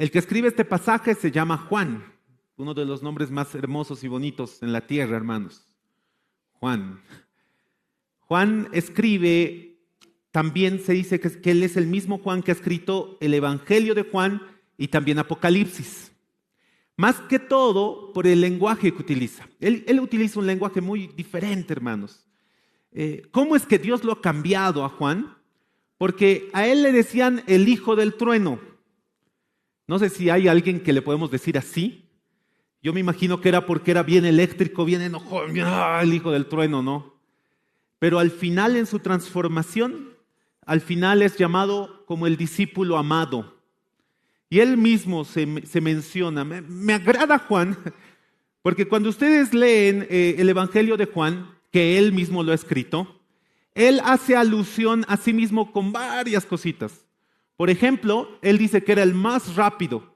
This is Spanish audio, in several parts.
El que escribe este pasaje se llama Juan, uno de los nombres más hermosos y bonitos en la tierra, hermanos. Juan. Juan escribe, también se dice que él es el mismo Juan que ha escrito el Evangelio de Juan y también Apocalipsis. Más que todo por el lenguaje que utiliza. Él utiliza un lenguaje muy diferente, hermanos. ¿Cómo es que Dios lo ha cambiado a Juan? Porque a él le decían el hijo del trueno. No sé si hay alguien que le podemos decir así. Yo me imagino que era porque era bien eléctrico, bien enojón, el hijo del trueno, ¿no? Pero al final en su transformación, al final es llamado como el discípulo amado. Y él mismo se menciona. Me agrada Juan, porque cuando ustedes leen el Evangelio de Juan, que él mismo lo ha escrito, él hace alusión a sí mismo con varias cositas. Por ejemplo, él dice que era el más rápido.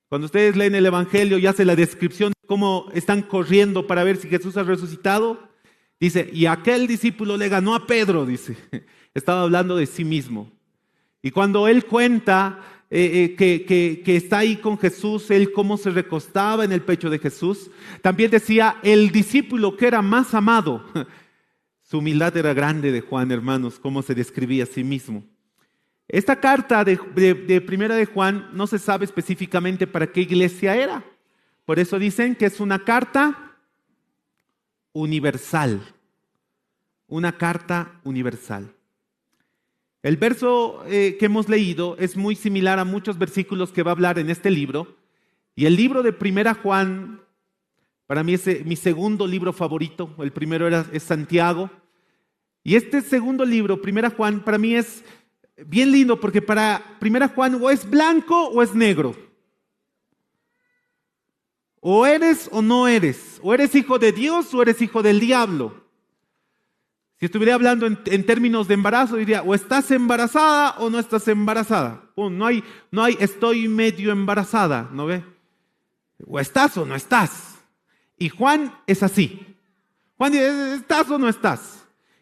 Cuando ustedes leen el Evangelio y hace la descripción de cómo están corriendo para ver si Jesús ha resucitado, dice, y aquel discípulo le ganó a Pedro, dice. Estaba hablando de sí mismo. Y cuando él cuenta que está ahí con Jesús, él cómo se recostaba en el pecho de Jesús, también decía, el discípulo que era más amado. Su humildad era grande de Juan, hermanos, cómo se describía a sí mismo. Esta carta de Primera de Juan no se sabe específicamente para qué iglesia era. Por eso dicen que es una carta universal. Una carta universal. El verso que hemos leído es muy similar a muchos versículos que va a hablar en este libro. Y el libro de Primera Juan, para mí es mi segundo libro favorito. El primero es Santiago. Y este segundo libro, Primera Juan, para mí es bien lindo porque para Primera Juan o es blanco o es negro. O eres o no eres. O eres hijo de Dios o eres hijo del diablo. Si estuviera hablando en términos de embarazo, diría o estás embarazada o no estás embarazada. No hay estoy medio embarazada, ¿no ve? O estás o no estás. Y Juan es así. Juan dice, ¿estás o no estás?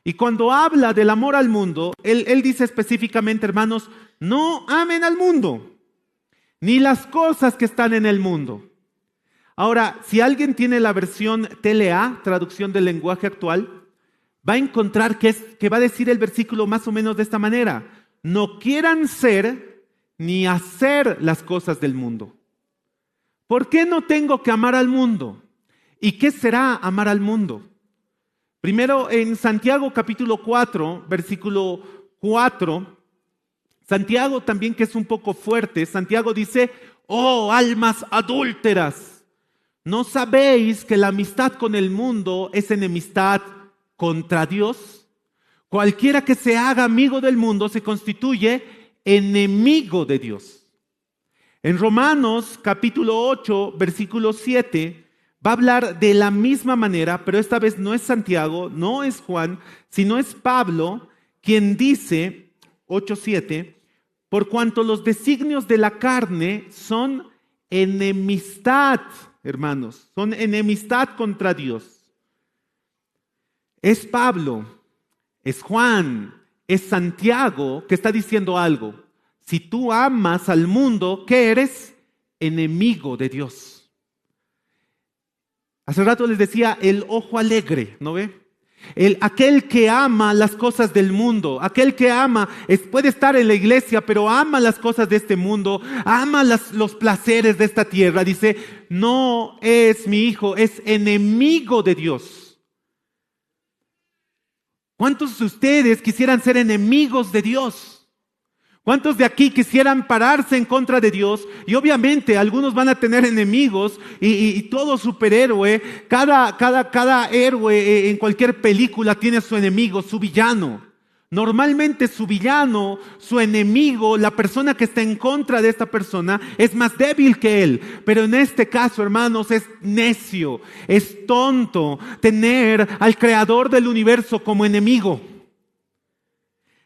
Y cuando habla del amor al mundo, él dice específicamente, hermanos, no amen al mundo, ni las cosas que están en el mundo. Ahora, si alguien tiene la versión TLA, traducción del lenguaje actual, va a encontrar que va a decir el versículo más o menos de esta manera. No quieran ser ni hacer las cosas del mundo. ¿Por qué no tengo que amar al mundo? ¿Y qué será amar al mundo? Primero en Santiago capítulo 4, versículo 4, Santiago también que es un poco fuerte, Santiago dice, oh almas adúlteras, ¿no sabéis que la amistad con el mundo es enemistad contra Dios? Cualquiera que se haga amigo del mundo se constituye enemigo de Dios. En Romanos capítulo 8, versículo 7, va a hablar de la misma manera, pero esta vez no es Santiago, no es Juan, sino es Pablo, quien dice, 8:7, por cuanto los designios de la carne son enemistad, hermanos, son enemistad contra Dios. Es Pablo, es Juan, es Santiago que está diciendo algo. Si tú amas al mundo, ¿qué eres? Enemigo de Dios. Hace rato les decía el ojo alegre, ¿no ve? Aquel que ama las cosas del mundo, aquel que ama, puede estar en la iglesia, pero ama las cosas de este mundo, ama los placeres de esta tierra. Dice, no es mi hijo, es enemigo de Dios. ¿Cuántos de ustedes quisieran ser enemigos de Dios? ¿Cuántos de aquí quisieran pararse en contra de Dios? Y obviamente algunos van a tener enemigos y todo superhéroe, cada héroe en cualquier película tiene su enemigo, su villano. Normalmente su villano, su enemigo, la persona que está en contra de esta persona es más débil que él. Pero en este caso, hermanos, es necio, es tonto tener al creador del universo como enemigo.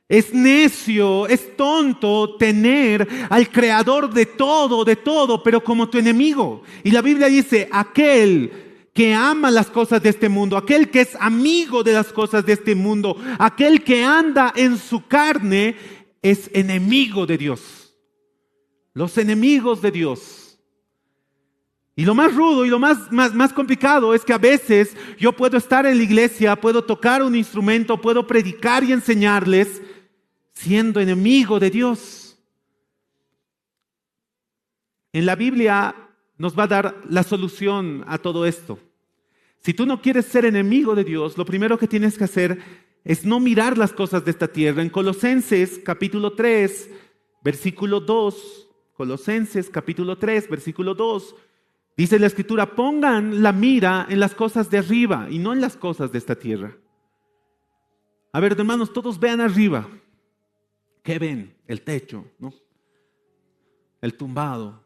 Es necio, es tonto tener al creador de todo, pero como tu enemigo. Y la Biblia dice, aquel que ama las cosas de este mundo, aquel que es amigo de las cosas de este mundo, aquel que anda en su carne, es enemigo de Dios. los enemigos de Dios. Y lo más rudo y lo más complicado es que a veces yo puedo estar en la iglesia, puedo tocar un instrumento, puedo predicar y enseñarles siendo enemigo de Dios. En la Biblia nos va a dar la solución a todo esto. Si tú no quieres ser enemigo de Dios, lo primero que tienes que hacer es no mirar las cosas de esta tierra. En Colosenses capítulo 3, versículo 2, Colosenses capítulo 3, versículo 2, dice la Escritura, pongan la mira en las cosas de arriba y no en las cosas de esta tierra. A ver, hermanos, todos vean arriba. ¿Qué ven? El techo, ¿no? El tumbado.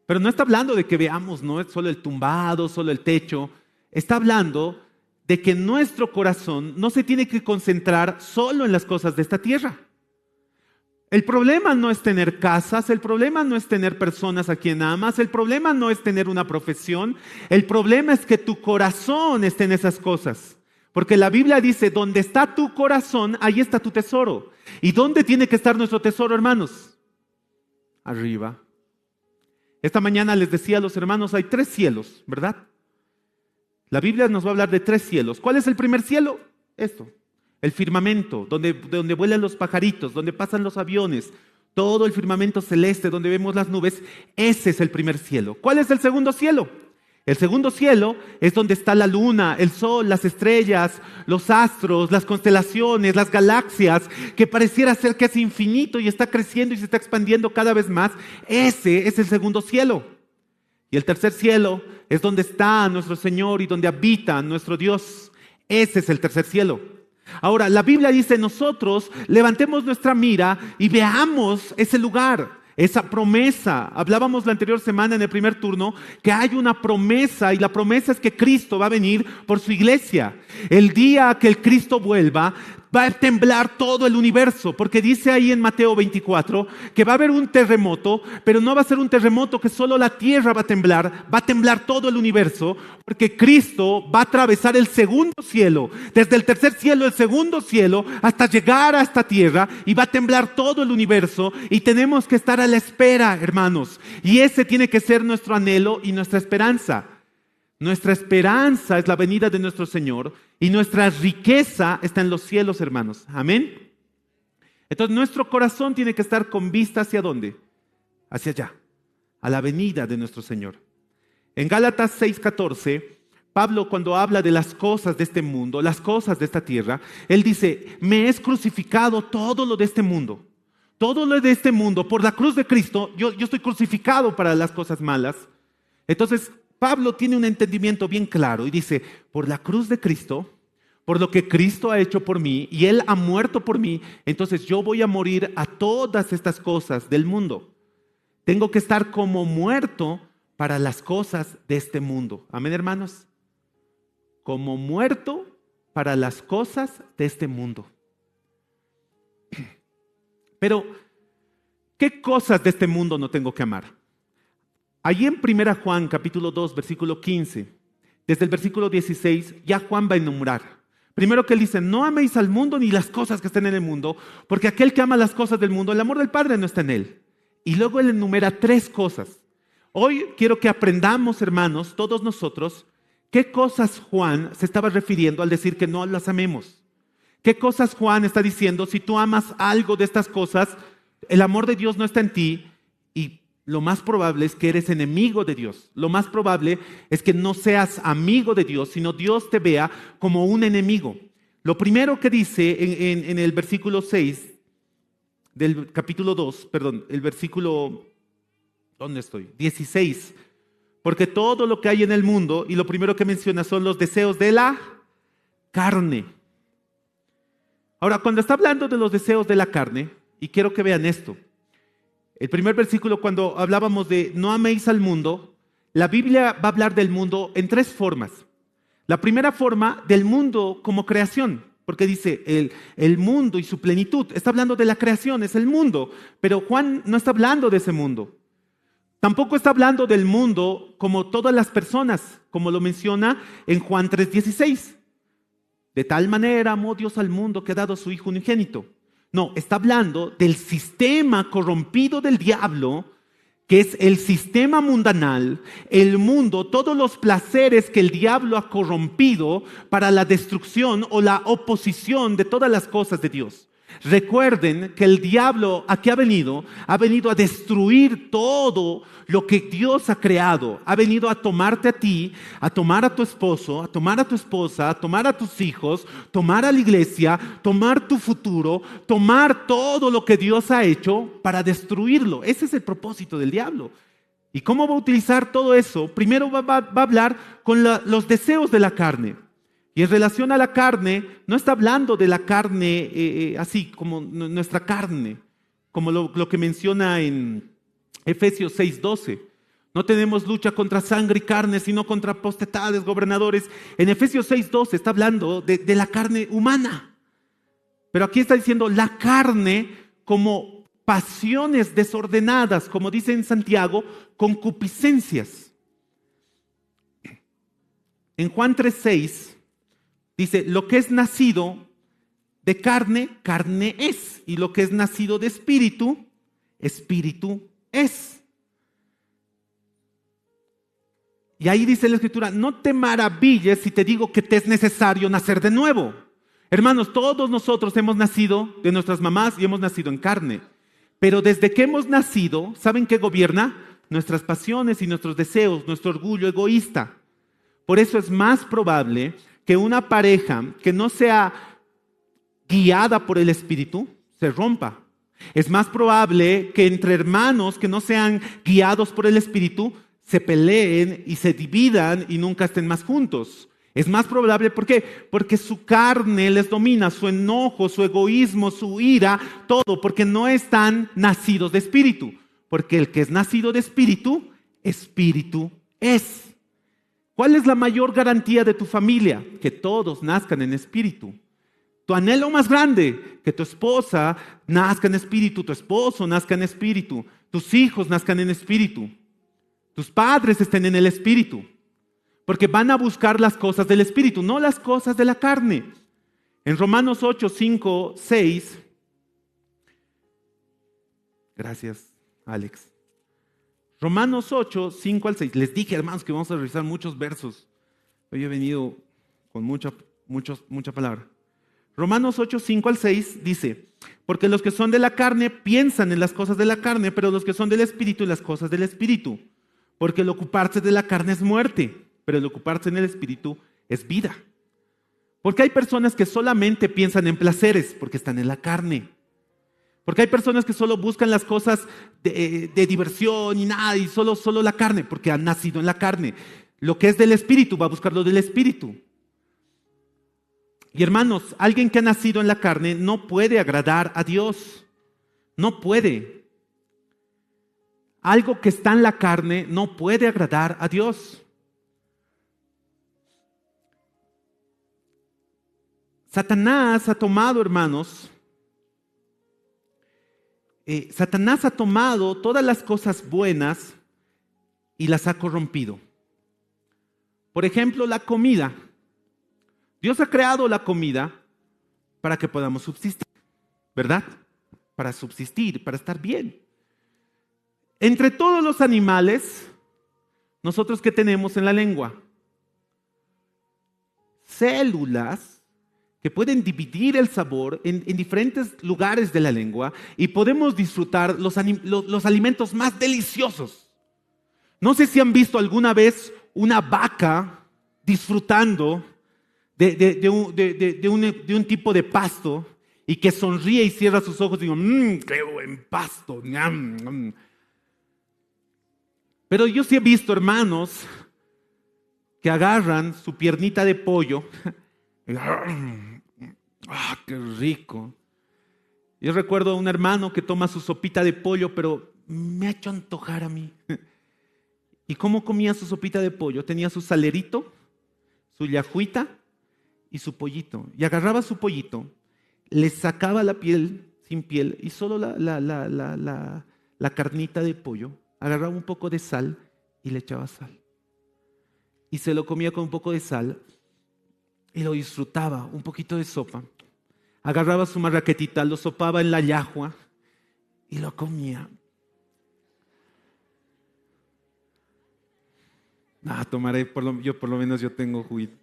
Pero no está hablando de que veamos, no es solo el tumbado, solo el techo. Está hablando de que nuestro corazón no se tiene que concentrar solo en las cosas de esta tierra. El problema no es tener casas, el problema no es tener personas a quien amas, el problema no es tener una profesión, el problema es que tu corazón esté en esas cosas. Porque la Biblia dice, donde está tu corazón, ahí está tu tesoro. ¿Y dónde tiene que estar nuestro tesoro, hermanos? Arriba. Esta mañana les decía a los hermanos, hay 3 cielos, ¿verdad? La Biblia nos va a hablar de 3 cielos. ¿Cuál es el primer cielo? Esto. El firmamento, donde vuelan los pajaritos, donde pasan los aviones, todo el firmamento celeste, donde vemos las nubes, ese es el primer cielo. ¿Cuál es el segundo cielo? El segundo cielo es donde está la luna, el sol, las estrellas, los astros, las constelaciones, las galaxias, que pareciera ser que es infinito y está creciendo y se está expandiendo cada vez más. Ese es el segundo cielo. Y el tercer cielo es donde está nuestro Señor y donde habita nuestro Dios. Ese es el tercer cielo. Ahora, la Biblia dice, nosotros levantemos nuestra mira y veamos ese lugar, esa promesa. Hablábamos la anterior semana en el primer turno que hay una promesa y la promesa es que Cristo va a venir por su iglesia. El día que el Cristo vuelva, va a temblar todo el universo, porque dice ahí en Mateo 24 que va a haber un terremoto, pero no va a ser un terremoto que solo la tierra va a temblar todo el universo, porque Cristo va a atravesar el segundo cielo, desde el tercer cielo, el segundo cielo, hasta llegar a esta tierra y va a temblar todo el universo y tenemos que estar a la espera, hermanos, y ese tiene que ser nuestro anhelo y nuestra esperanza. Nuestra esperanza es la venida de nuestro Señor y nuestra riqueza está en los cielos, hermanos. Amén. Entonces nuestro corazón tiene que estar con vista ¿hacia dónde? Hacia allá, a la venida de nuestro Señor. En Gálatas 6:14, Pablo cuando habla de las cosas de este mundo, las cosas de esta tierra, él dice, me es crucificado todo lo de este mundo. Todo lo de este mundo, por la cruz de Cristo, yo estoy crucificado para las cosas malas. Entonces, Pablo tiene un entendimiento bien claro y dice, por la cruz de Cristo, por lo que Cristo ha hecho por mí y Él ha muerto por mí, entonces yo voy a morir a todas estas cosas del mundo. Tengo que estar como muerto para las cosas de este mundo. Amén, hermanos. Como muerto para las cosas de este mundo. Pero, ¿qué cosas de este mundo no tengo que amar? Allí en 1 Juan capítulo 2, versículo 15, desde el versículo 16, ya Juan va a enumerar. Primero que él dice, no améis al mundo ni las cosas que están en el mundo, porque aquel que ama las cosas del mundo, el amor del Padre no está en él. Y luego él enumera 3 cosas. Hoy quiero que aprendamos, hermanos, todos nosotros, qué cosas Juan se estaba refiriendo al decir que no las amemos. ¿Qué cosas Juan está diciendo? Si tú amas algo de estas cosas, el amor de Dios no está en ti y lo más probable es que eres enemigo de Dios. Lo más probable es que no seas amigo de Dios, sino Dios te vea como un enemigo. Lo primero que dice en el versículo 6 del capítulo 2, el versículo, ¿dónde estoy? 16. Porque todo lo que hay en el mundo, y lo primero que menciona son los deseos de la carne. Ahora, cuando está hablando de los deseos de la carne, y quiero que vean esto, el primer versículo cuando hablábamos de no améis al mundo, la Biblia va a hablar del mundo en 3 formas. La primera forma, del mundo como creación, porque dice el mundo y su plenitud. Está hablando de la creación, es el mundo, pero Juan no está hablando de ese mundo. Tampoco está hablando del mundo como todas las personas, como lo menciona en Juan 3:16. De tal manera amó Dios al mundo que ha dado a su Hijo unigénito. No, está hablando del sistema corrompido del diablo, que es el sistema mundanal, el mundo, todos los placeres que el diablo ha corrompido para la destrucción o la oposición de todas las cosas de Dios. Recuerden que el diablo ¿a qué ha venido? Ha venido a destruir todo lo que Dios ha creado. Ha venido a tomarte a ti, a tomar a tu esposo, a tomar a tu esposa, a tomar a tus hijos, tomar a la iglesia, tomar tu futuro, tomar todo lo que Dios ha hecho para destruirlo. Ese es el propósito del diablo. ¿Y cómo va a utilizar todo eso? Primero va a hablar con los deseos de la carne. Y en relación a la carne, no está hablando de la carne así como nuestra carne, como lo que menciona en Efesios 6:12. No tenemos lucha contra sangre y carne, sino contra potestades, gobernadores. En Efesios 6:12 está hablando de la carne humana. Pero aquí está diciendo la carne como pasiones desordenadas, como dice en Santiago, concupiscencias. En Juan 3:6 dice, lo que es nacido de carne, carne es. Y lo que es nacido de espíritu, espíritu es. Y ahí dice la Escritura, no te maravilles si te digo que te es necesario nacer de nuevo. Hermanos, todos nosotros hemos nacido de nuestras mamás y hemos nacido en carne. Pero desde que hemos nacido, ¿saben qué gobierna? Nuestras pasiones y nuestros deseos, nuestro orgullo egoísta. Por eso es más probable que una pareja que no sea guiada por el Espíritu se rompa. Es más probable que entre hermanos que no sean guiados por el Espíritu se peleen y se dividan y nunca estén más juntos. Es más probable, ¿por qué? Porque su carne les domina, su enojo, su egoísmo, su ira, todo, porque no están nacidos de espíritu. Porque el que es nacido de espíritu, espíritu es. ¿Cuál es la mayor garantía de tu familia? Que todos nazcan en espíritu. Tu anhelo más grande, que tu esposa nazca en espíritu, tu esposo nazca en espíritu, tus hijos nazcan en espíritu, tus padres estén en el espíritu. Porque van a buscar las cosas del espíritu, no las cosas de la carne. En Romanos 8, 5, 6. Gracias, Alex. Romanos 8, 5 al 6. Les dije, hermanos, que vamos a revisar muchos versos. Hoy he venido con mucha palabra. Romanos 8, 5 al 6 dice, porque los que son de la carne piensan en las cosas de la carne, pero los que son del espíritu en las cosas del espíritu. Porque el ocuparse de la carne es muerte, pero el ocuparse en el espíritu es vida. Porque hay personas que solamente piensan en placeres porque están en la carne. Porque hay personas que solo buscan las cosas de diversión y nada, y solo la carne, porque han nacido en la carne. Lo que es del espíritu va a buscar lo del espíritu. Y hermanos, alguien que ha nacido en la carne no puede agradar a Dios. No puede. Algo que está en la carne no puede agradar a Dios. Satanás ha tomado, hermanos, Satanás ha tomado todas las cosas buenas y las ha corrompido. Por ejemplo, la comida. Dios ha creado la comida para que podamos subsistir, ¿verdad? Para subsistir, para estar bien. Entre todos los animales, nosotros ¿qué tenemos en la lengua? Células que pueden dividir el sabor en diferentes lugares de la lengua y podemos disfrutar los alimentos más deliciosos. No sé si han visto alguna vez una vaca disfrutando de un tipo de pasto y que sonríe y cierra sus ojos y digo, qué buen pasto. Pero yo sí he visto hermanos que agarran su piernita de pollo y, qué rico. Yo recuerdo a un hermano que toma su sopita de pollo, pero me ha hecho antojar a mí. ¿Y cómo comía su sopita de pollo? Tenía su salerito, su llajuita y su pollito. Y agarraba su pollito, le sacaba la piel sin piel y solo la carnita de pollo. Agarraba un poco de sal y le echaba sal. Y se lo comía con un poco de sal y lo disfrutaba, un poquito de sopa. agarraba su marraquetita, lo sopaba en la llajua y lo comía. Tomaré, yo por lo menos yo tengo juguito.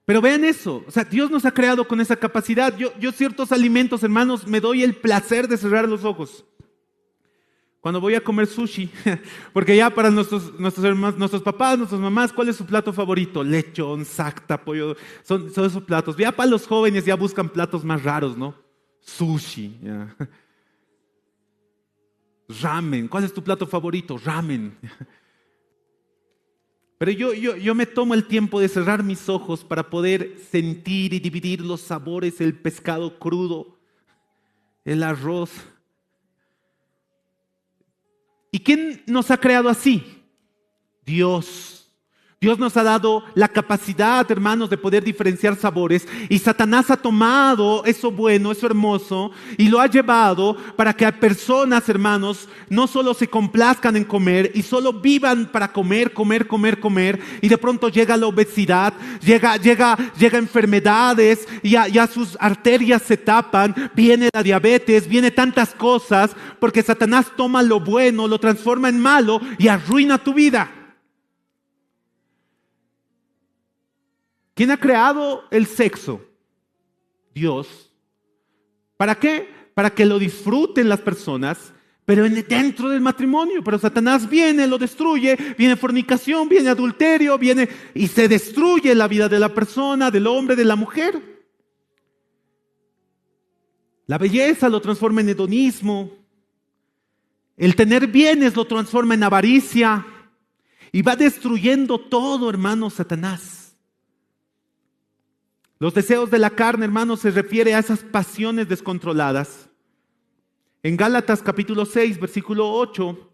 Pero vean eso, o sea, Dios nos ha creado con esa capacidad. Yo ciertos alimentos, hermanos, me doy el placer de cerrar los ojos. Cuando voy a comer sushi, porque ya para nuestros hermanos, nuestros papás, nuestras mamás, ¿cuál es su plato favorito? Lechón, sacta, pollo, son esos platos. Ya para los jóvenes ya buscan platos más raros, ¿no? Sushi, ya. Ramen, ¿cuál es tu plato favorito? Ramen. Pero yo me tomo el tiempo de cerrar mis ojos para poder sentir y dividir los sabores, el pescado crudo, el arroz. ¿Y quién nos ha creado así? Dios. Dios nos ha dado la capacidad, hermanos, de poder diferenciar sabores, y Satanás ha tomado eso bueno, eso hermoso, y lo ha llevado para que a personas, hermanos, no solo se complazcan en comer y solo vivan para comer, y de pronto llega la obesidad, llega enfermedades, y ya sus arterias se tapan, viene la diabetes, viene tantas cosas, porque Satanás toma lo bueno, lo transforma en malo y arruina tu vida. ¿Quién ha creado el sexo? Dios. ¿Para qué? Para que lo disfruten las personas, pero dentro del matrimonio. Pero Satanás viene, lo destruye, viene fornicación, viene adulterio, viene y se destruye la vida de la persona, del hombre, de la mujer. La belleza lo transforma en hedonismo. El tener bienes lo transforma en avaricia. Y va destruyendo todo, hermano, Satanás. Los deseos de la carne, hermanos, se refiere a esas pasiones descontroladas. En Gálatas capítulo 6, versículo 8,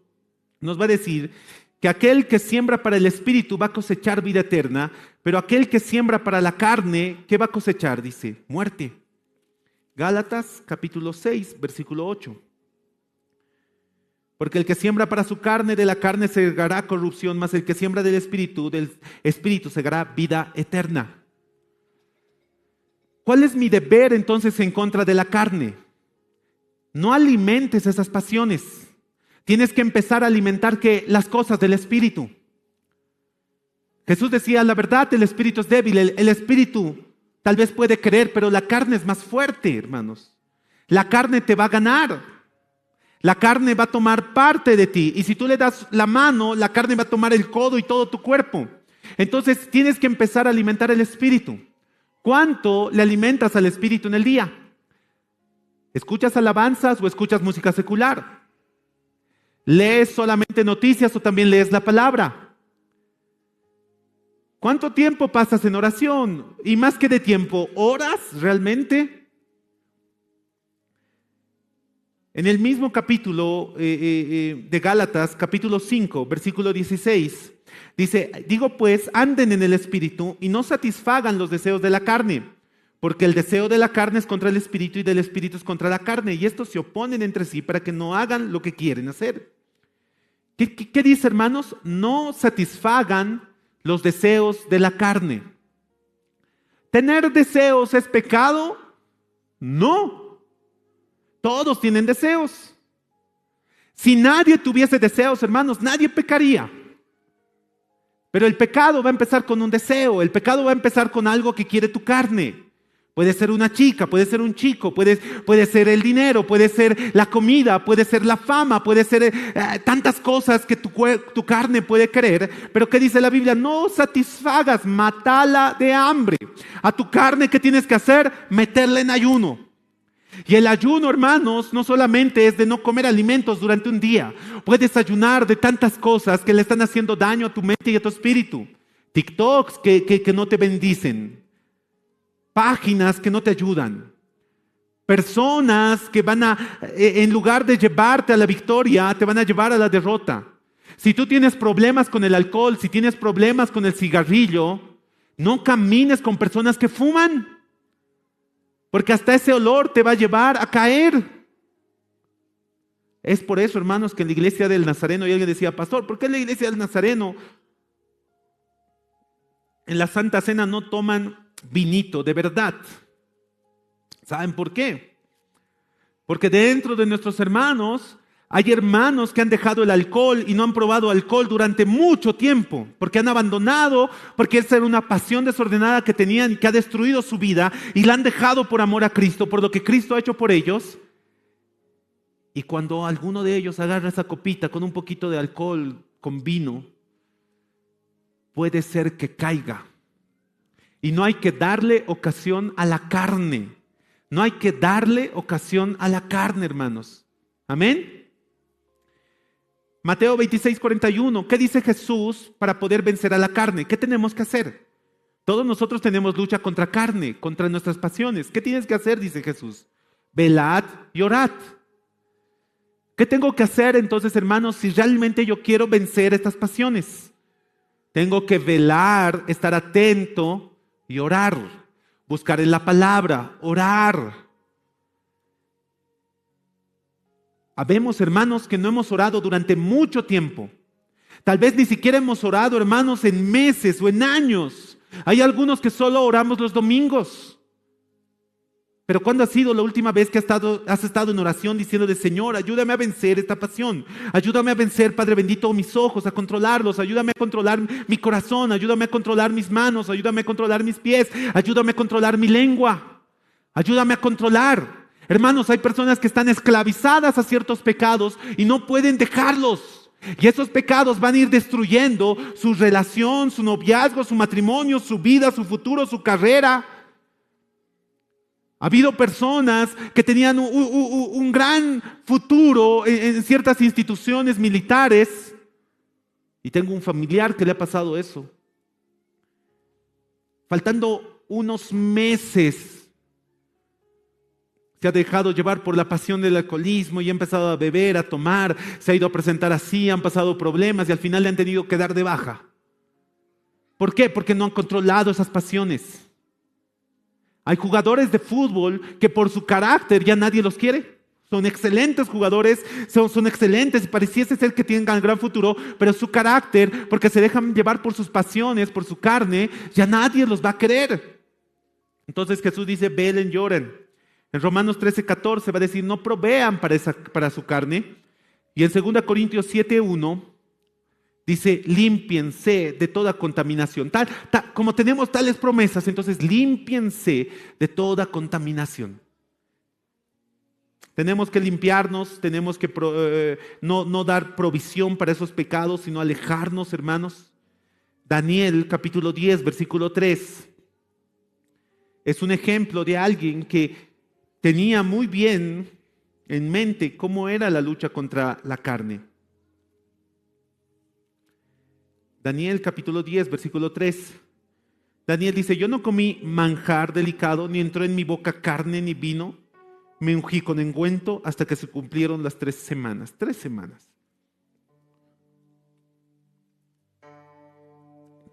nos va a decir que aquel que siembra para el Espíritu va a cosechar vida eterna, pero aquel que siembra para la carne, ¿qué va a cosechar? Dice, muerte. Gálatas capítulo 6, versículo 8. Porque el que siembra para su carne, de la carne segará corrupción, mas el que siembra del Espíritu segará vida eterna. ¿Cuál es mi deber entonces en contra de la carne? No alimentes esas pasiones. Tienes que empezar a alimentar las cosas del Espíritu. Jesús decía, la verdad, el Espíritu es débil. El Espíritu tal vez puede creer, pero la carne es más fuerte, hermanos. La carne te va a ganar. La carne va a tomar parte de ti. Y si tú le das la mano, la carne va a tomar el codo y todo tu cuerpo. Entonces tienes que empezar a alimentar el Espíritu. ¿Cuánto le alimentas al Espíritu en el día? ¿Escuchas alabanzas o escuchas música secular? ¿Lees solamente noticias o también lees la palabra? ¿Cuánto tiempo pasas en oración? Y más que de tiempo, ¿horas realmente? En el mismo capítulo de Gálatas, capítulo 5, versículo 16, dice, digo pues, anden en el Espíritu y no satisfagan los deseos de la carne, porque el deseo de la carne es contra el Espíritu y del Espíritu es contra la carne, y estos se oponen entre sí para que no hagan lo que quieren hacer. ¿Qué dice, hermanos? No satisfagan los deseos de la carne. ¿Tener deseos es pecado? No. Todos tienen deseos. Si nadie tuviese deseos, hermanos, nadie pecaría. Pero el pecado va a empezar con un deseo. El pecado va a empezar con algo que quiere tu carne. Puede ser una chica, puede ser un chico, puede ser el dinero, puede ser la comida, puede ser la fama, puede ser tantas cosas que tu carne puede querer. Pero ¿qué dice la Biblia? No satisfagas, matala de hambre. A tu carne, ¿qué tienes que hacer? Meterla en ayuno. Y el ayuno, hermanos, no solamente es de no comer alimentos durante un día. Puedes ayunar de tantas cosas que le están haciendo daño a tu mente y a tu espíritu. TikToks que no te bendicen. Páginas que no te ayudan. Personas que en lugar de llevarte a la victoria, te van a llevar a la derrota. Si tú tienes problemas con el alcohol, si tienes problemas con el cigarrillo, no camines con personas que fuman. Porque hasta ese olor te va a llevar a caer. Es por eso, hermanos, que en la iglesia del Nazareno, y alguien decía, pastor, ¿por qué en la iglesia del Nazareno en la Santa Cena no toman vinito de verdad. ¿Saben por qué? Porque dentro de nuestros hermanos hay hermanos que han dejado el alcohol y no han probado alcohol durante mucho tiempo, porque han abandonado, porque esa era una pasión desordenada que tenían y que ha destruido su vida, y la han dejado por amor a Cristo, por lo que Cristo ha hecho por ellos. Y cuando alguno de ellos agarra esa copita con un poquito de alcohol, con vino, puede ser que caiga. Y no hay que darle ocasión a la carne. No hay que darle ocasión a la carne, hermanos. Amén. Mateo 26:41, ¿qué dice Jesús para poder vencer a la carne? ¿Qué tenemos que hacer? Todos nosotros tenemos lucha contra carne, contra nuestras pasiones. ¿Qué tienes que hacer? Dice Jesús. Velad y orad. ¿Qué tengo que hacer entonces, hermanos, si realmente yo quiero vencer estas pasiones? Tengo que velar, estar atento y orar. Buscar en la palabra, orar. Habemos hermanos que no hemos orado durante mucho tiempo. Tal vez ni siquiera hemos orado, hermanos, en meses o en años. Hay algunos que solo oramos los domingos. Pero ¿cuándo ha sido la última vez que has estado en oración diciéndole: Señor, ayúdame a vencer esta pasión? Ayúdame a vencer, Padre bendito, mis ojos, a controlarlos. Ayúdame a controlar mi corazón. Ayúdame a controlar mis manos. Ayúdame a controlar mis pies. Ayúdame a controlar mi lengua. Ayúdame a controlar. Hermanos, hay personas que están esclavizadas a ciertos pecados y no pueden dejarlos. Y esos pecados van a ir destruyendo su relación, su noviazgo, su matrimonio, su vida, su futuro, su carrera. Ha habido personas que tenían un gran futuro en ciertas instituciones militares. Y tengo un familiar que le ha pasado eso. Faltando unos meses, se ha dejado llevar por la pasión del alcoholismo y ha empezado a beber, a tomar, se ha ido a presentar así, han pasado problemas y al final le han tenido que dar de baja. ¿Por qué? Porque no han controlado esas pasiones. Hay jugadores de fútbol que por su carácter ya nadie los quiere. Son excelentes jugadores, son excelentes y pareciese ser que tienen un gran futuro, pero su carácter, porque se dejan llevar por sus pasiones, por su carne, ya nadie los va a querer. Entonces Jesús dice: velen, lloren. En Romanos 13:14 va a decir: no provean para su carne. Y en 2 Corintios 7:1 dice: límpiense de toda contaminación. Como tenemos tales promesas, entonces límpiense de toda contaminación. Tenemos que limpiarnos, tenemos que no dar provisión para esos pecados, sino alejarnos, hermanos. Daniel capítulo 10, versículo 3 es un ejemplo de alguien que tenía muy bien en mente cómo era la lucha contra la carne. Daniel capítulo 10, versículo 3. Daniel dice: yo no comí manjar delicado, ni entró en mi boca carne ni vino. Me ungí con ungüento hasta que se cumplieron las 3 semanas. 3 semanas.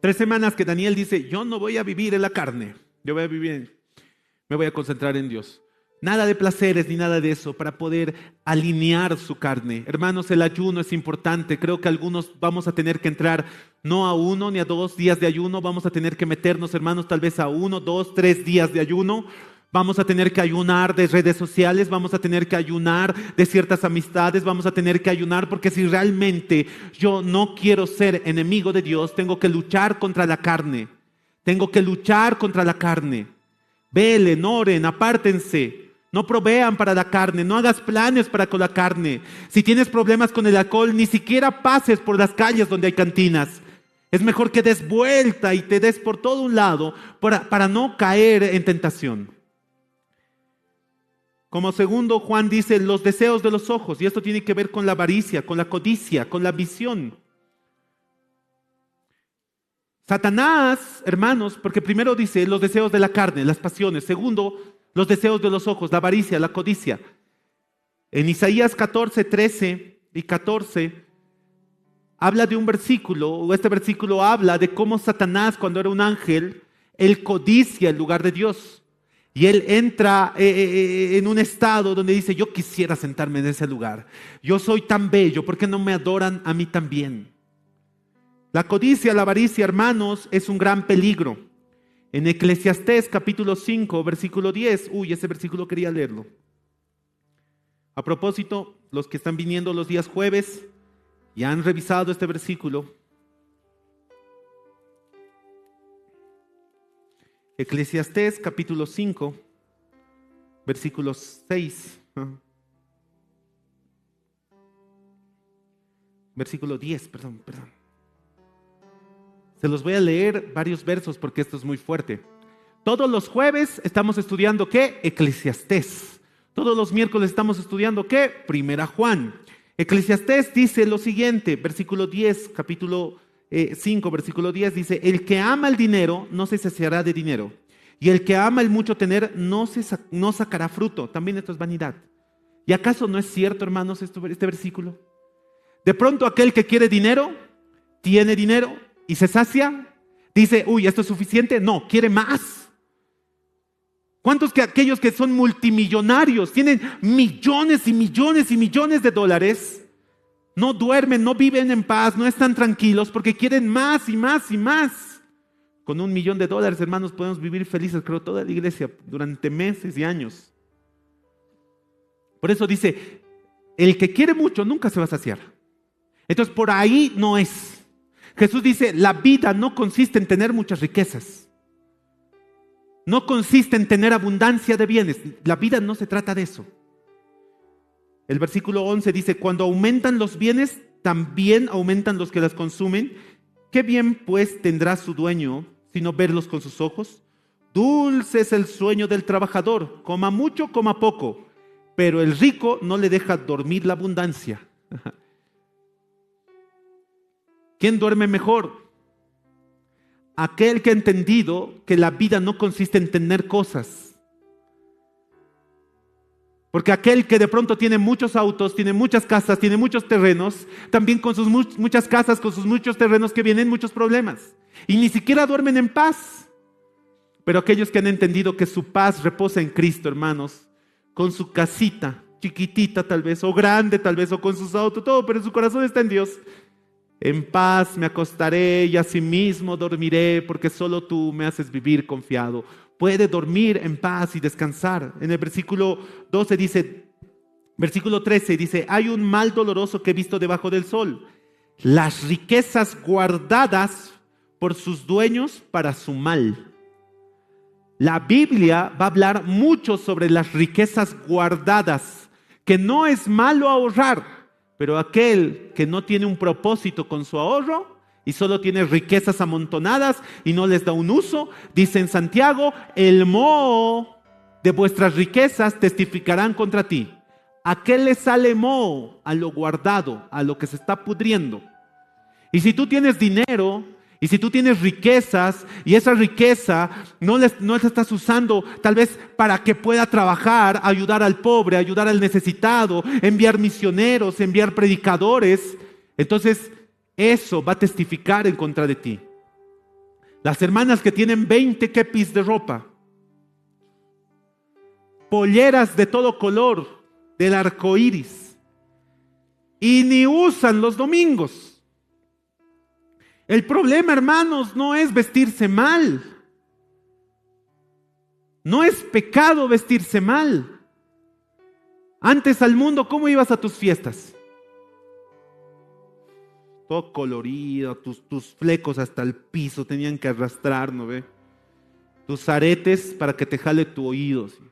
3 semanas que Daniel dice: yo no voy a vivir en la carne. Yo voy a vivir, me voy a concentrar en Dios. Nada de placeres ni nada de eso para poder alinear su carne. Hermanos, el ayuno es importante. Creo que algunos vamos a tener que entrar no a 1 ni a 2 días de ayuno. Vamos a tener que meternos, hermanos, tal vez a 1, 2, 3 días de ayuno. Vamos a tener que ayunar de redes sociales. Vamos a tener que ayunar de ciertas amistades. Vamos a tener que ayunar porque si realmente yo no quiero ser enemigo de Dios, tengo que luchar contra la carne. Tengo que luchar contra la carne. Velen, oren, apártense. No provean para la carne, no hagas planes para con la carne. Si tienes problemas con el alcohol, ni siquiera pases por las calles donde hay cantinas. Es mejor que des vuelta y te des por todo un lado para no caer en tentación. Como segundo, Juan dice: los deseos de los ojos. Y esto tiene que ver con la avaricia, con la codicia, con la ambición. Satanás, hermanos, porque primero dice los deseos de la carne, las pasiones. Segundo, los deseos de los ojos, la avaricia, la codicia. En Isaías 14, 13 y 14 habla de un versículo, o este versículo habla de cómo Satanás, cuando era un ángel, él codicia el lugar de Dios. Y él entra en un estado donde dice: yo quisiera sentarme en ese lugar. Yo soy tan bello, ¿por qué no me adoran a mí también? La codicia, la avaricia, hermanos, es un gran peligro. En Eclesiastés capítulo 5, versículo 10, ese versículo quería leerlo. A propósito, los que están viniendo los días jueves y han revisado este versículo, Eclesiastés capítulo 5, versículo 6, versículo 10, perdón. Se los voy a leer varios versos porque esto es muy fuerte. Todos los jueves estamos estudiando ¿qué? Eclesiastés. Todos los miércoles estamos estudiando ¿qué? Primera Juan. Eclesiastés dice lo siguiente, versículo 10, capítulo 5, versículo 10, dice: el que ama el dinero no se saciará de dinero, y el que ama el mucho tener no sacará fruto. También esto es vanidad. ¿Y acaso no es cierto, hermanos, este versículo? De pronto aquel que quiere dinero, tiene dinero y se sacia, dice, ¿esto es suficiente? No, quiere más. ¿Cuántos que aquellos que son multimillonarios, tienen millones y millones y millones de dólares, no duermen, no viven en paz, no están tranquilos porque quieren más y más y más? Con $1 millón, hermanos, podemos vivir felices, creo, toda la iglesia durante meses y años. Por eso dice, el que quiere mucho nunca se va a saciar. Entonces por ahí no es. Jesús dice, la vida no consiste en tener muchas riquezas. No consiste en tener abundancia de bienes. La vida no se trata de eso. El versículo 11 dice, cuando aumentan los bienes, también aumentan los que las consumen. ¿Qué bien pues tendrá su dueño sino verlos con sus ojos? Dulce es el sueño del trabajador, coma mucho, coma poco, pero el rico no le deja dormir la abundancia. ¿Quién duerme mejor? Aquel que ha entendido que la vida no consiste en tener cosas. Porque aquel que de pronto tiene muchos autos, tiene muchas casas, tiene muchos terrenos, también con sus muchas casas, con sus muchos terrenos que vienen muchos problemas. Y ni siquiera duermen en paz. Pero aquellos que han entendido que su paz reposa en Cristo, hermanos, con su casita, chiquitita tal vez, o grande tal vez, o con sus autos, todo, pero su corazón está en Dios. En paz me acostaré y asimismo dormiré, porque solo tú me haces vivir confiado. Puede dormir en paz y descansar. En el versículo 12 dice, versículo 13 dice, hay un mal doloroso que he visto debajo del sol, las riquezas guardadas por sus dueños para su mal. La Biblia va a hablar mucho sobre las riquezas guardadas, que no es malo ahorrar. Pero aquel que no tiene un propósito con su ahorro y solo tiene riquezas amontonadas y no les da un uso, dice en Santiago, el moho de vuestras riquezas testificarán contra ti. ¿A qué le sale moho? A lo guardado, a lo que se está pudriendo. Y si tú tienes dinero, y si tú tienes riquezas y esa riqueza no la estás usando tal vez para que pueda trabajar, ayudar al pobre, ayudar al necesitado, enviar misioneros, enviar predicadores, entonces eso va a testificar en contra de ti. Las hermanas que tienen 20 kepis de ropa, polleras de todo color, del arco iris, y ni usan los domingos. El problema, hermanos, no es vestirse mal. No es pecado vestirse mal. Antes al mundo, ¿cómo ibas a tus fiestas? Todo colorido, tus flecos hasta el piso tenían que arrastrar, ¿no ve? Tus aretes para que te jale tu oído, ¿sí?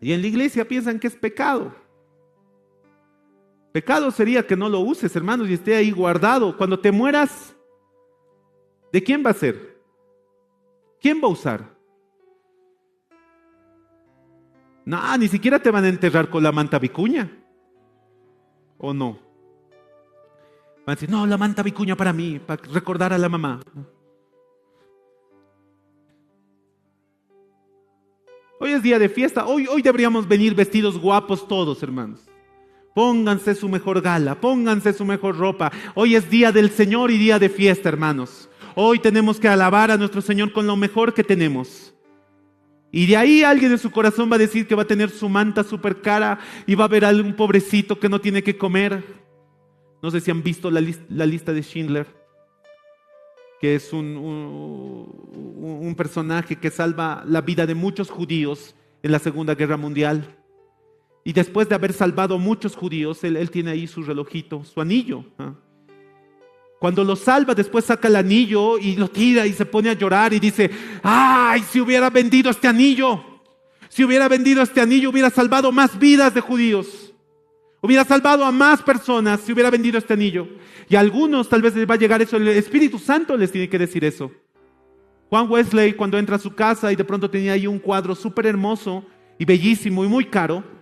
Y en la iglesia piensan que es pecado. Pecado sería que no lo uses, hermanos, y esté ahí guardado. Cuando te mueras, ¿de quién va a ser? ¿Quién va a usar? No, ni siquiera te van a enterrar con la manta vicuña. ¿O no? Van a decir, no, la manta vicuña para mí, para recordar a la mamá. Hoy es día de fiesta. Hoy deberíamos venir vestidos guapos todos, hermanos. Pónganse su mejor gala, pónganse su mejor ropa. Hoy es día del Señor y día de fiesta, hermanos. Hoy tenemos que alabar a nuestro Señor con lo mejor que tenemos. Y de ahí alguien en su corazón va a decir que va a tener su manta súper cara y va a ver a algún pobrecito que no tiene que comer. No sé si han visto la lista de Schindler, que es un personaje que salva la vida de muchos judíos en la Segunda Guerra Mundial. Y después de haber salvado a muchos judíos, él tiene ahí su relojito, su anillo. Cuando lo salva, después saca el anillo y lo tira y se pone a llorar y dice: ¡ay, si hubiera vendido este anillo! Si hubiera vendido este anillo, hubiera salvado más vidas de judíos. Hubiera salvado a más personas si hubiera vendido este anillo. Y a algunos tal vez les va a llegar eso, el Espíritu Santo les tiene que decir eso. Juan Wesley, cuando entra a su casa y de pronto tenía ahí un cuadro súper hermoso y bellísimo y muy caro,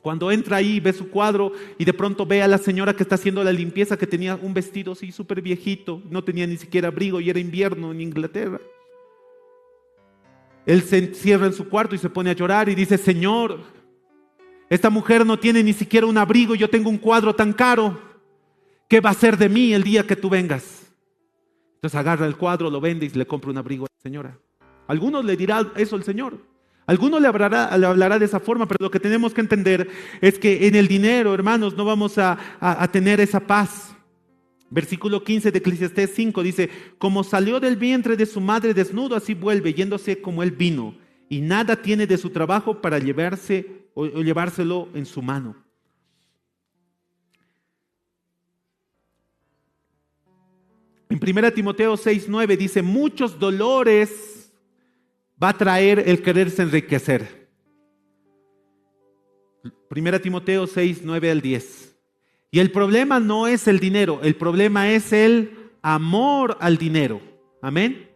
cuando entra ahí y ve su cuadro y de pronto ve a la señora que está haciendo la limpieza, que tenía un vestido así súper viejito, no tenía ni siquiera abrigo y era invierno en Inglaterra. Él se encierra en su cuarto y se pone a llorar y dice: Señor, esta mujer no tiene ni siquiera un abrigo y yo tengo un cuadro tan caro. ¿Qué va a ser de mí el día que tú vengas? Entonces agarra el cuadro, lo vende y le compra un abrigo a la señora. Algunos le dirá eso el Señor. Algunos le hablará de esa forma, pero lo que tenemos que entender es que en el dinero, hermanos, no vamos a tener esa paz. Versículo 15 de Eclesiastés 5 dice: como salió del vientre de su madre desnudo, así vuelve, yéndose como él vino, y nada tiene de su trabajo para llevárselo en su mano. En 1 Timoteo 6:9 dice: muchos dolores va a traer el quererse enriquecer. 1 Timoteo 6:9 al 10. Y el problema no es el dinero, el problema es el amor al dinero. Amén.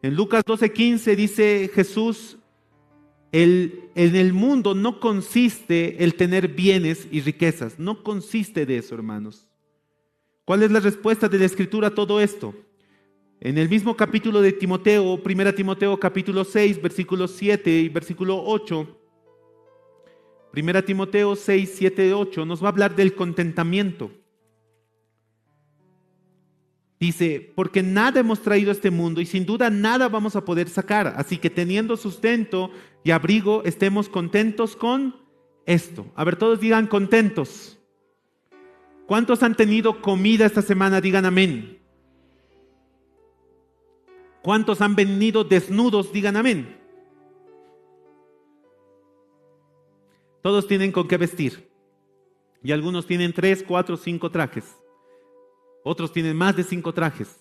En Lucas 12:15 dice Jesús: en el mundo no consiste el tener bienes y riquezas, no consiste de eso, hermanos. ¿Cuál es la respuesta de la Escritura a todo esto? En el mismo capítulo de Timoteo, 1 Timoteo capítulo 6, versículos 7 y versículo 8, 1 Timoteo 6, 7, 8, nos va a hablar del contentamiento. Dice: porque nada hemos traído a este mundo y sin duda nada vamos a poder sacar. Así que teniendo sustento y abrigo, estemos contentos con esto. A ver, todos digan contentos. ¿Cuántos han tenido comida esta semana? Digan amén. ¿Cuántos han venido desnudos? Digan amén. Todos tienen con qué vestir. Y algunos tienen 3, 4, 5 trajes. Otros tienen más de 5 trajes.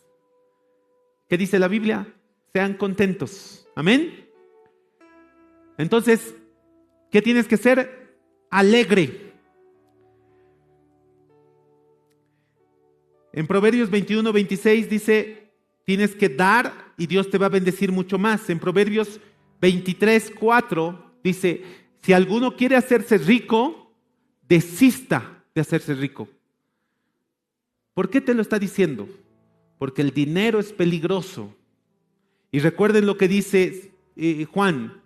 ¿Qué dice la Biblia? Sean contentos. Amén. Entonces, ¿qué tienes que ser? Alegre. En Proverbios 21, 26 dice: tienes que dar y Dios te va a bendecir mucho más. En Proverbios 23, 4 dice: si alguno quiere hacerse rico, desista de hacerse rico. ¿Por qué te lo está diciendo? Porque el dinero es peligroso. Y recuerden lo que dice Juan: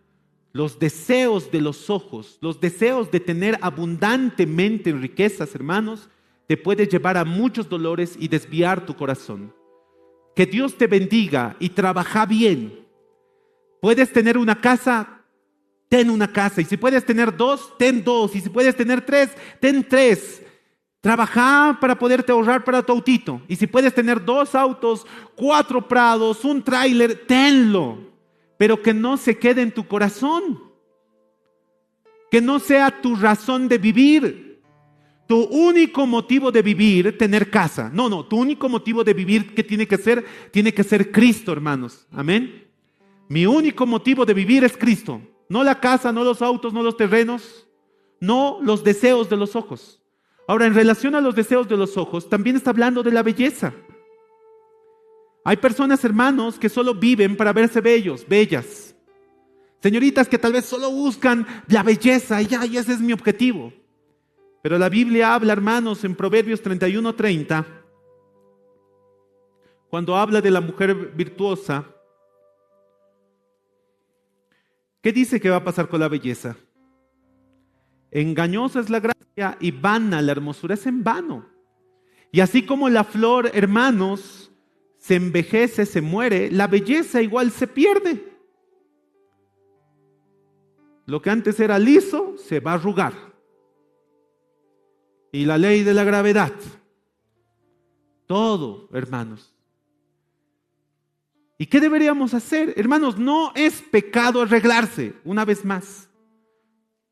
los deseos de los ojos, los deseos de tener abundantemente en riquezas, hermanos, te puede llevar a muchos dolores y desviar tu corazón. Que Dios te bendiga y trabaja bien. Puedes tener una casa, ten una casa. Y si puedes tener 2, ten 2. Y si puedes tener 3, ten 3. Trabaja para poderte ahorrar para tu autito. Y si puedes tener 2 autos, 4 prados, un tráiler, tenlo. Pero que no se quede en tu corazón. Que no sea tu razón de vivir. Tu único motivo de vivir, tener casa. No, tu único motivo de vivir, ¿qué tiene que ser? Tiene que ser Cristo, hermanos. Amén. Mi único motivo de vivir es Cristo. No la casa, no los autos, no los terrenos, no los deseos de los ojos. Ahora, en relación a los deseos de los ojos, también está hablando de la belleza. Hay personas, hermanos, que solo viven para verse bellos, bellas. Señoritas que tal vez solo buscan la belleza y ese es mi objetivo. Pero la Biblia habla, hermanos, en Proverbios 31:30, cuando habla de la mujer virtuosa, ¿qué dice que va a pasar con la belleza? Engañosa es la gracia y vana la hermosura. Es en vano. Y así como la flor, hermanos, se envejece, se muere, la belleza igual se pierde. Lo que antes era liso se va a arrugar. Y la ley de la gravedad. Todo, hermanos. ¿Y qué deberíamos hacer? Hermanos, no es pecado arreglarse, una vez más.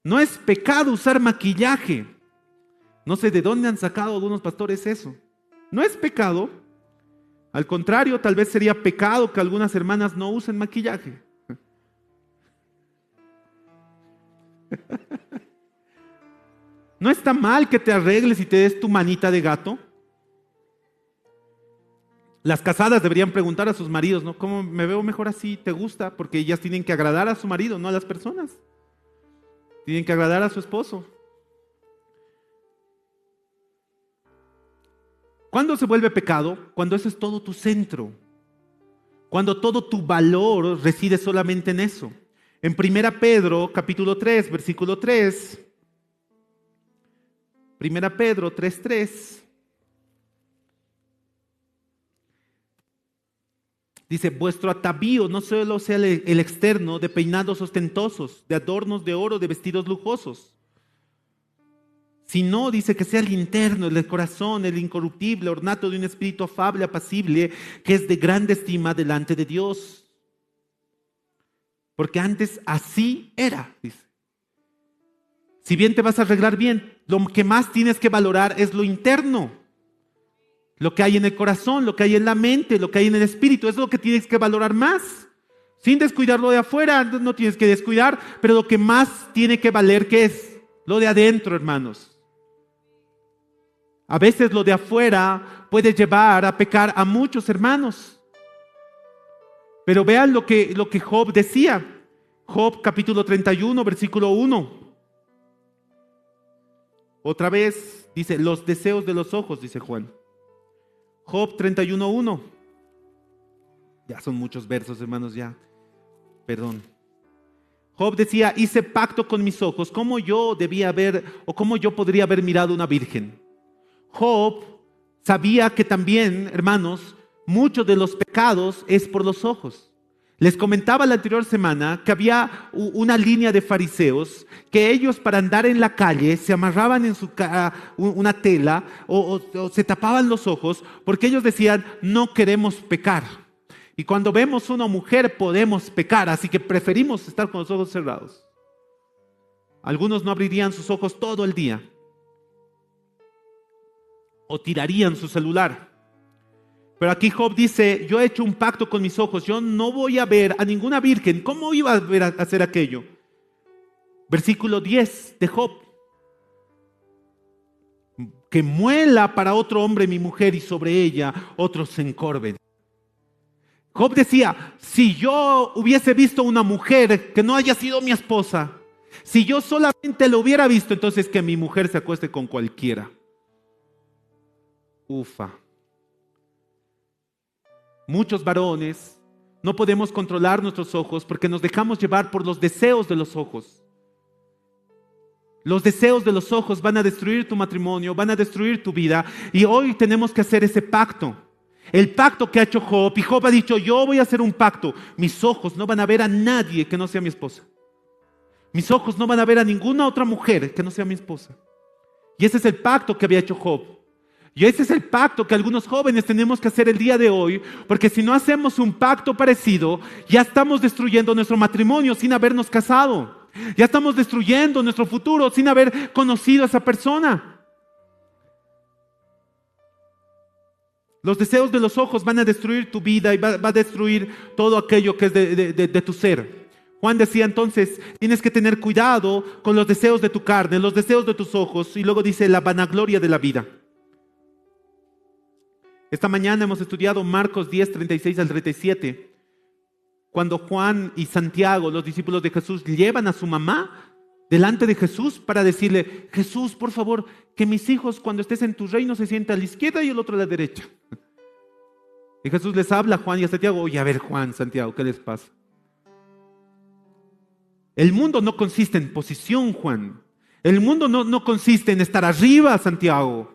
No es pecado usar maquillaje. No sé de dónde han sacado algunos pastores eso. No es pecado. Al contrario, tal vez sería pecado que algunas hermanas no usen maquillaje. ¿No está mal que te arregles y te des tu manita de gato? Las casadas deberían preguntar a sus maridos, ¿no? ¿Cómo me veo mejor así? ¿Te gusta? Porque ellas tienen que agradar a su marido, no a las personas. Tienen que agradar a su esposo. ¿Cuándo se vuelve pecado? Cuando eso es todo tu centro. Cuando todo tu valor reside solamente en eso. En 1 Pedro, capítulo 3, versículo 3. 1 Pedro 3:3. Dice, vuestro atavío no solo sea el externo de peinados ostentosos, de adornos de oro, de vestidos lujosos, sino, dice, que sea el interno, el del corazón, el incorruptible, ornato de un espíritu afable, apacible, que es de grande estima delante de Dios. Porque antes así era, dice. Si bien te vas a arreglar bien, lo que más tienes que valorar es lo interno. Lo que hay en el corazón, lo que hay en la mente, lo que hay en el espíritu, es lo que tienes que valorar más. Sin descuidar lo de afuera, no tienes que descuidar, pero lo que más tiene que valer, ¿qué es? Lo de adentro, hermanos. A veces lo de afuera puede llevar a pecar a muchos hermanos. Pero vean lo que Job decía. Job capítulo 31, versículo 1. Otra vez dice, los deseos de los ojos, dice Juan. Job 31:1. Ya son muchos versos, hermanos, ya. Perdón. Job decía, hice pacto con mis ojos. ¿Cómo yo debía haber, o cómo yo podría haber mirado una virgen? Job sabía que también, hermanos, muchos de los pecados es por los ojos. Les comentaba la anterior semana que había una línea de fariseos que ellos, para andar en la calle, se amarraban en su cara una tela o se tapaban los ojos porque ellos decían, no queremos pecar. Y cuando vemos una mujer podemos pecar, así que preferimos estar con los ojos cerrados. Algunos no abrirían sus ojos todo el día o tirarían su celular. Pero aquí Job dice, yo he hecho un pacto con mis ojos, yo no voy a ver a ninguna virgen. ¿Cómo iba a hacer aquello? Versículo 10 de Job. Que muela para otro hombre mi mujer y sobre ella otros se encorven. Job decía, si yo hubiese visto una mujer que no haya sido mi esposa, si yo solamente lo hubiera visto, entonces que mi mujer se acueste con cualquiera. Ufa. Muchos varones no podemos controlar nuestros ojos porque nos dejamos llevar por los deseos de los ojos. Los deseos de los ojos van a destruir tu matrimonio, van a destruir tu vida, y hoy tenemos que hacer ese pacto. El pacto que ha hecho Job, y Job ha dicho, yo voy a hacer un pacto. Mis ojos no van a ver a nadie que no sea mi esposa. Mis ojos no van a ver a ninguna otra mujer que no sea mi esposa. Y ese es el pacto que había hecho Job. Y ese es el pacto que algunos jóvenes tenemos que hacer el día de hoy, porque si no hacemos un pacto parecido, ya estamos destruyendo nuestro matrimonio sin habernos casado. Ya estamos destruyendo nuestro futuro sin haber conocido a esa persona. Los deseos de los ojos van a destruir tu vida y va a destruir todo aquello que es de tu ser. Juan decía entonces, tienes que tener cuidado con los deseos de tu carne, los deseos de tus ojos, y luego dice la vanagloria de la vida. Esta mañana hemos estudiado Marcos 10, 36 al 37, cuando Juan y Santiago, los discípulos de Jesús, llevan a su mamá delante de Jesús para decirle, Jesús, por favor, que mis hijos cuando estés en tu reino se sientan a la izquierda y el otro a la derecha. Y Jesús les habla a Juan y a Santiago, oye, a ver Juan, Santiago, ¿qué les pasa? El mundo no consiste en posición, Juan. El mundo no consiste en estar arriba, Santiago.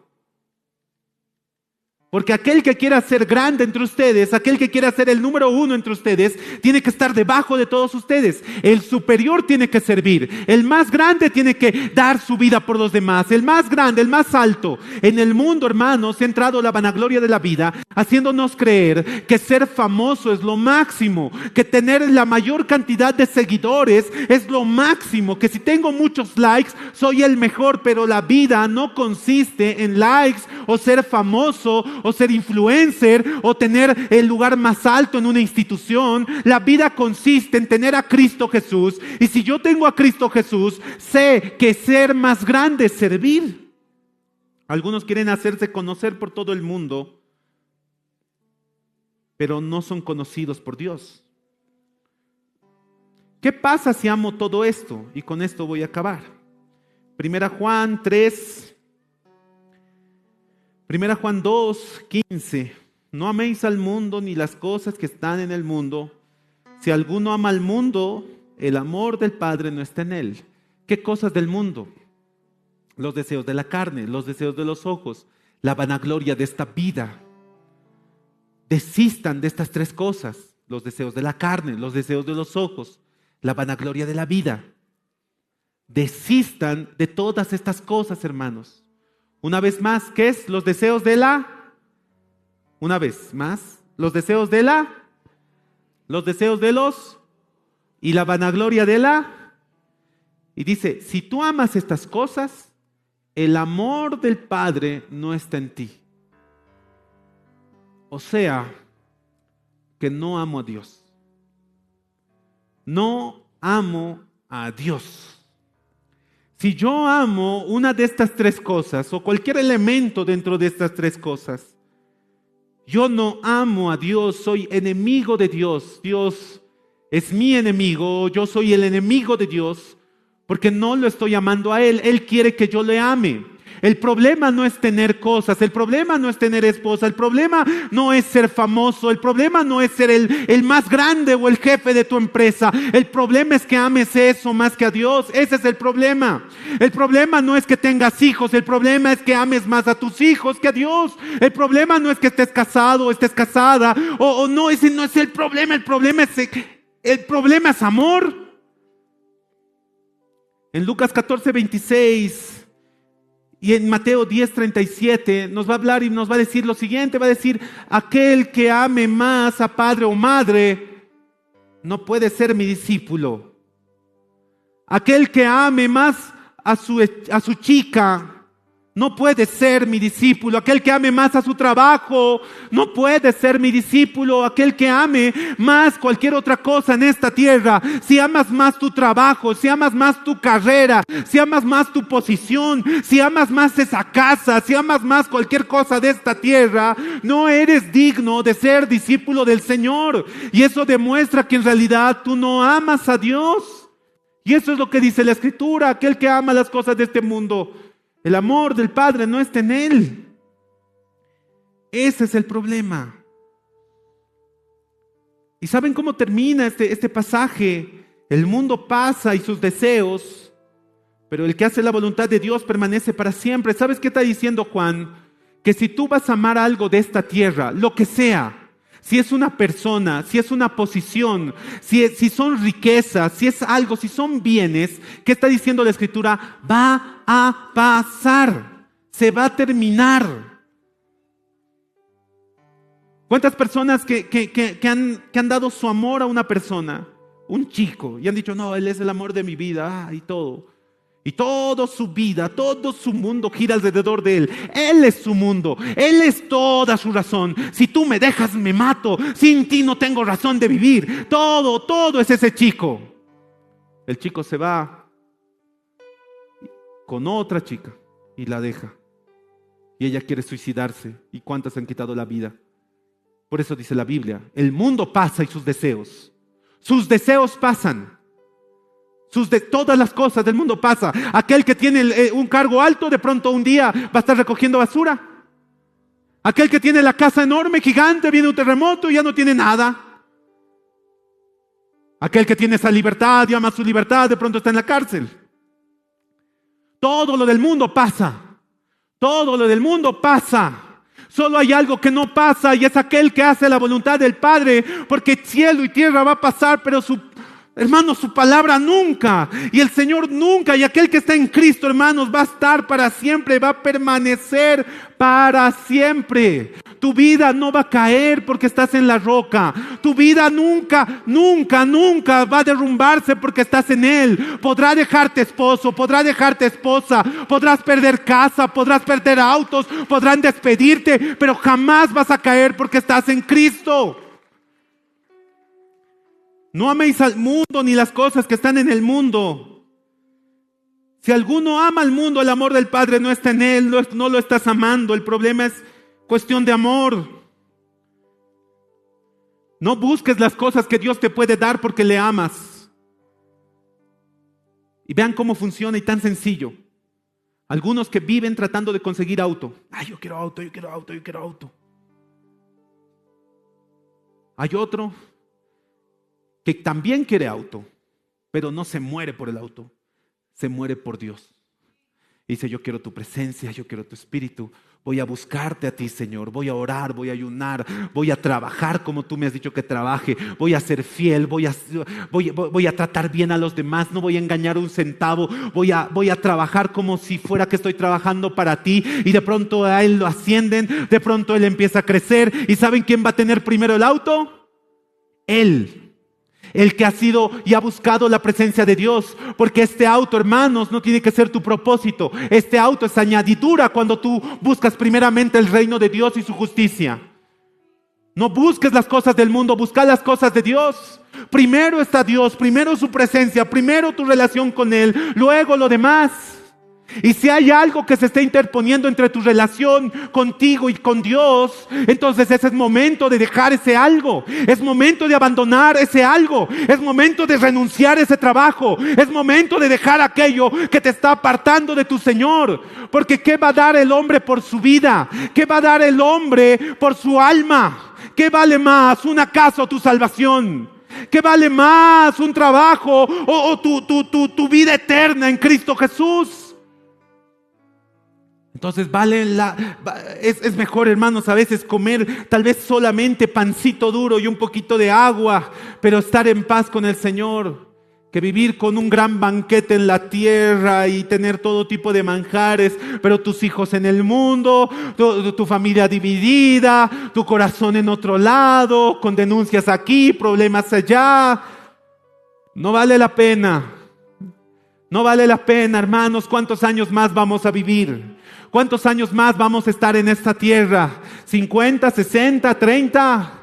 Porque aquel que quiera ser grande entre ustedes, aquel que quiera ser el número uno entre ustedes, tiene que estar debajo de todos ustedes. El superior tiene que servir. El más grande tiene que dar su vida por los demás. El más grande, el más alto. En el mundo, hermanos, se ha entrado la vanagloria de la vida, haciéndonos creer que ser famoso es lo máximo, que tener la mayor cantidad de seguidores es lo máximo, que si tengo muchos likes soy el mejor. Pero la vida no consiste en likes o ser famoso o ser influencer o tener el lugar más alto en una institución. La vida consiste en tener a Cristo Jesús, y si yo tengo a Cristo Jesús, sé que ser más grande es servir. Algunos quieren hacerse conocer por todo el mundo, pero no son conocidos por Dios. ¿Qué pasa si amo todo esto? Y con esto voy a acabar. Primera Juan 2:15. No améis al mundo ni las cosas que están en el mundo. Si alguno ama al mundo, el amor del Padre no está en él. ¿Qué cosas del mundo? Los deseos de la carne, los deseos de los ojos, la vanagloria de esta vida. Desistan de estas tres cosas: los deseos de la carne, los deseos de los ojos, la vanagloria de la vida. Desistan de todas estas cosas, hermanos. Una vez más, ¿qué es? Los deseos de la... Una vez más, los deseos de la... Los deseos de los... Y la vanagloria de la... Y dice, si tú amas estas cosas, el amor del Padre no está en ti. O sea, que no amo a Dios. No amo a Dios. Si yo amo una de estas tres cosas o cualquier elemento dentro de estas tres cosas, yo no amo a Dios, soy enemigo de Dios. Dios es mi enemigo, yo soy el enemigo de Dios porque no lo estoy amando a Él. Él quiere que yo le ame. El problema no es tener cosas, el problema no es tener esposa, el problema no es ser famoso, el problema no es ser el más grande o el jefe de tu empresa. El problema es que ames eso más que a Dios. Ese es el problema. El problema no es que tengas hijos, el problema es que ames más a tus hijos que a Dios. El problema no es que estés casado o estés casada, o no, ese no es el problema. El problema es amor. En Lucas 14:26 y en Mateo 10:37 nos va a hablar y nos va a decir lo siguiente. Va a decir, aquel que ame más a padre o madre no puede ser mi discípulo. Aquel que ame más a su chica no puede ser mi discípulo. Aquel que ame más a su trabajo no puede ser mi discípulo. Aquel que ame más cualquier otra cosa en esta tierra, si amas más tu trabajo, si amas más tu carrera, si amas más tu posición, si amas más esa casa, si amas más cualquier cosa de esta tierra, no eres digno de ser discípulo del Señor. Y eso demuestra que en realidad tú no amas a Dios. Y eso es lo que dice la Escritura: aquel que ama las cosas de este mundo, el amor del Padre no está en él. Ese es el problema. ¿Y saben cómo termina este pasaje? El mundo pasa y sus deseos, pero el que hace la voluntad de Dios permanece para siempre. ¿Sabes qué está diciendo Juan? Que si tú vas a amar algo de esta tierra, lo que sea, si es una persona, si es una posición, si son riquezas, si es algo, si son bienes, ¿qué está diciendo la Escritura? Va a pasar, se va a terminar. ¿Cuántas personas que han dado su amor a una persona, un chico, y han dicho, no, él es el amor de mi vida, y todo? Y toda su vida, todo su mundo gira alrededor de él. Él es su mundo, él es toda su razón. Si tú me dejas, me mato. Sin ti no tengo razón de vivir. Todo es ese chico. El chico se va con otra chica y la deja. Y ella quiere suicidarse. ¿Y cuántas han quitado la vida? Por eso dice la Biblia, el mundo pasa y sus deseos pasan. Todas las cosas del mundo pasan. Aquel que tiene un cargo alto, de pronto un día va a estar recogiendo basura. Aquel que tiene la casa enorme, gigante, viene un terremoto y ya no tiene nada. Aquel que tiene esa libertad y ama su libertad, de pronto está en la cárcel. Todo lo del mundo pasa. Todo lo del mundo pasa. Solo hay algo que no pasa y es aquel que hace la voluntad del Padre, porque cielo y tierra va a pasar, pero hermanos, su palabra nunca, y el Señor nunca, y aquel que está en Cristo, hermanos, va a estar para siempre, va a permanecer para siempre. Tu vida no va a caer porque estás en la roca. Tu vida nunca, nunca, nunca va a derrumbarse porque estás en Él. Podrá dejarte esposo, podrá dejarte esposa, podrás perder casa, podrás perder autos, podrán despedirte, pero jamás vas a caer porque estás en Cristo. No améis al mundo ni las cosas que están en el mundo. Si alguno ama al mundo, el amor del Padre no está en él, no lo estás amando. El problema es cuestión de amor. No busques las cosas que Dios te puede dar porque le amas. Y vean cómo funciona y tan sencillo. Algunos que viven tratando de conseguir auto. Ay, yo quiero auto, yo quiero auto, yo quiero auto. Hay otro que también quiere auto, pero no se muere por el auto, se muere por Dios. Y dice, yo quiero tu presencia, yo quiero tu espíritu, voy a buscarte a ti, Señor, voy a orar, voy a ayunar, voy a trabajar como tú me has dicho que trabaje, voy a ser fiel, voy a tratar bien a los demás, no voy a engañar un centavo, voy a trabajar como si fuera que estoy trabajando para ti. Y de pronto a él lo ascienden, de pronto él empieza a crecer. ¿Y saben quién va a tener primero el auto? Él. El que ha sido y ha buscado la presencia de Dios, porque este auto, hermanos, no tiene que ser tu propósito. Este auto es añadidura cuando tú buscas primeramente el reino de Dios y su justicia. No busques las cosas del mundo, busca las cosas de Dios. Primero está Dios, primero su presencia, primero tu relación con Él, luego lo demás. Y si hay algo que se esté interponiendo entre tu relación contigo y con Dios, entonces ese es momento de dejar ese algo. Es momento de abandonar ese algo. Es momento de renunciar a ese trabajo. Es momento de dejar aquello que te está apartando de tu Señor. Porque ¿qué va a dar el hombre por su vida? ¿Qué va a dar el hombre por su alma? ¿Qué vale más, una casa o tu salvación? ¿Qué vale más, un trabajo o tu vida eterna en Cristo Jesús? Entonces es mejor, hermanos, a veces comer tal vez solamente pancito duro y un poquito de agua, pero estar en paz con el Señor, que vivir con un gran banquete en la tierra y tener todo tipo de manjares, pero tus hijos en el mundo, tu familia dividida, tu corazón en otro lado, con denuncias aquí, problemas allá. No vale la pena. No vale la pena, hermanos. ¿Cuántos años más vamos a vivir? ¿Cuántos años más vamos a estar en esta tierra? ¿50, 60, 30?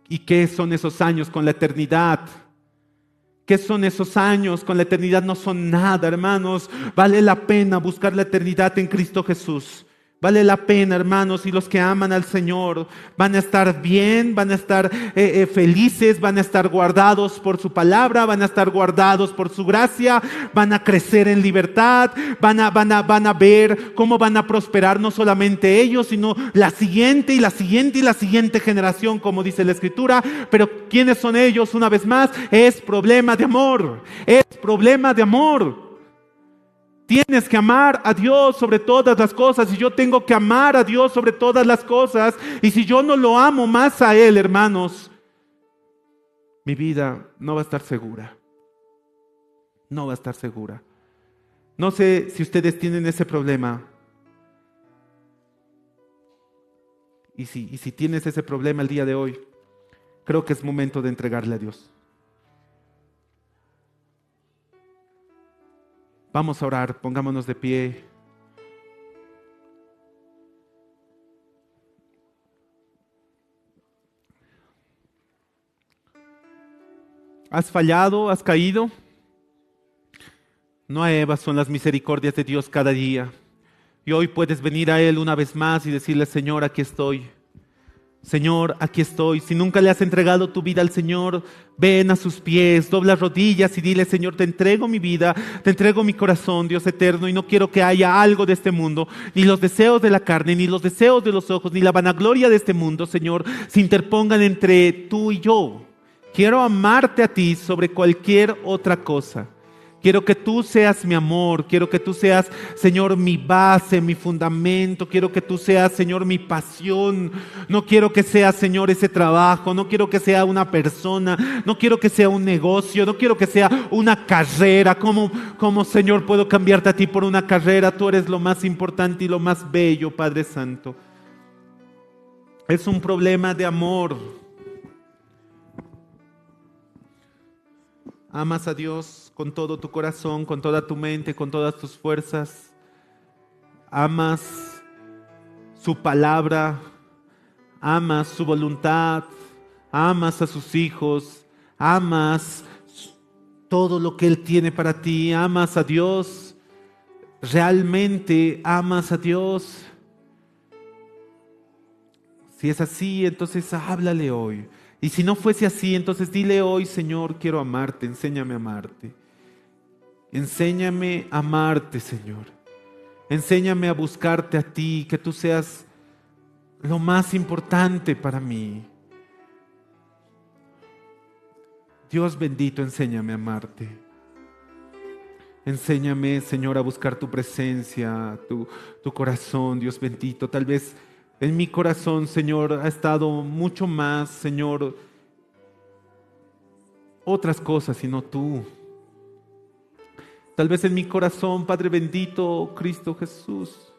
¿Y qué son esos años con la eternidad? ¿Qué son esos años con la eternidad? No son nada, hermanos. Vale la pena buscar la eternidad en Cristo Jesús. Vale la pena, hermanos, y los que aman al Señor van a estar bien, van a estar felices, van a estar guardados por su palabra, van a estar guardados por su gracia, van a crecer en libertad, van a ver cómo van a prosperar no solamente ellos, sino la siguiente y la siguiente y la siguiente generación, como dice la Escritura. Pero ¿quiénes son ellos? Una vez más, es problema de amor, es problema de amor. Tienes que amar a Dios sobre todas las cosas, y yo tengo que amar a Dios sobre todas las cosas. Y si yo no lo amo más a Él, hermanos, mi vida no va a estar segura. No va a estar segura. No sé si ustedes tienen ese problema. Y si tienes ese problema el día de hoy, creo que es momento de entregarle a Dios. Vamos a orar, pongámonos de pie. ¿Has fallado? ¿Has caído? Nuevas son las misericordias de Dios cada día. Y hoy puedes venir a Él una vez más y decirle: Señor, aquí estoy. Señor, aquí estoy. Si nunca le has entregado tu vida al Señor, ven a sus pies, dobla rodillas y dile: Señor, te entrego mi vida, te entrego mi corazón, Dios eterno, y no quiero que haya algo de este mundo, ni los deseos de la carne, ni los deseos de los ojos, ni la vanagloria de este mundo, Señor, se interpongan entre tú y yo. Quiero amarte a ti sobre cualquier otra cosa. Quiero que tú seas mi amor, quiero que tú seas, Señor, mi base, mi fundamento, quiero que tú seas, Señor, mi pasión. No quiero que sea, Señor, ese trabajo, no quiero que sea una persona, no quiero que sea un negocio, no quiero que sea una carrera. ¿Cómo, Señor, puedo cambiarte a ti por una carrera? Tú eres lo más importante y lo más bello, Padre Santo. Es un problema de amor. Amas a Dios con todo tu corazón, con toda tu mente, con todas tus fuerzas. Amas su palabra, amas su voluntad, amas a sus hijos, amas todo lo que Él tiene para ti, amas a Dios, realmente amas a Dios. Si es así, entonces háblale hoy. Y si no fuese así, entonces dile hoy: Señor, quiero amarte, enséñame a amarte. Enséñame a amarte, Señor. Enséñame a buscarte a ti, que tú seas lo más importante para mí. Dios bendito, enséñame a amarte. Enséñame, Señor, a buscar tu presencia, tu corazón, Dios bendito. Tal vez en mi corazón, Señor, ha estado mucho más, Señor, otras cosas, sino tú. Tal vez en mi corazón, Padre bendito, Cristo Jesús,